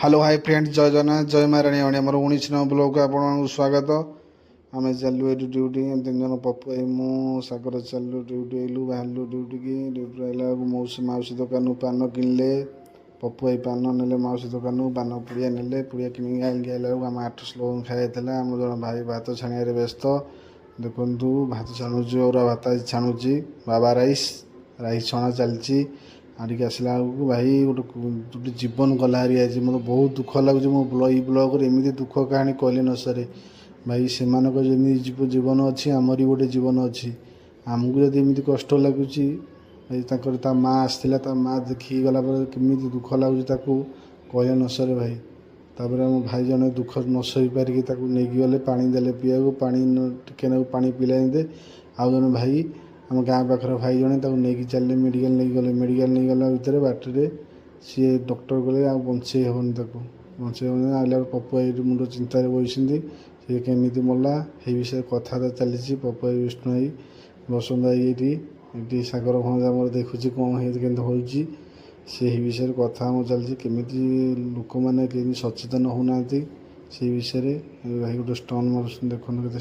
Hello hi friends जय जगन्नाथ जय महाराणी आमर 19 नंबर ब्लॉग आपको स्वागत। आम चलू ये ड्यूटी 3 जन पप्पू भाई मु सागर चलू ड्यूटी आइलु बाहर ड्यूटी की ड्यूटी आइला मौसी माउसी दुकान पान किनले पप्पू भाई पान ने माउसी दुकान पान पुड़िया ने पुड़िया किणी आइला आम 8 लोक खाई आम जन भाई भात छाणिया व्यस्त देखु भात छाणुची और भात छाणुची बाबा राइस राइस छणा चलती आड़िक आसला बेलू भाई गोटे जीवन गला हारी आज मतलब बहुत दुख लगुच मो ब्लॉग एमती दुख कहानी कहले न सरे भाई से जीवन अच्छी आमरी गोटे जीवन अच्छी आमको जब एमती कष्ट लगुच भाई ता माँ आसला माँ देखी गला केमी दुख लगुच कहले न सरे भाई तापर आम भाई जन दुख न सही पारिकी नहीं गले पानी देले पीवा पानी टिके पानी पिला दे आउ जन भाई आम गाँ पाखर भाई जड़े नहीं चलने मेडिकल नहीं गले मेडिकल नहीं गला भितर बाटे सी डॉक्टर गले आ बचे हेनी बचे हेनी आइला पप्पू भाई मुंड चिंतार बसती सी केमी मरला ये विषय कथा चली पप्पू भाई विष्णु भाई बसंत भाई ये सागर भंजा मोर देखुची कौन के से विषय कथा चलती केमी लोक मैंने सचेतन होना से विषय भाई गोटे स्टोन मार देखो के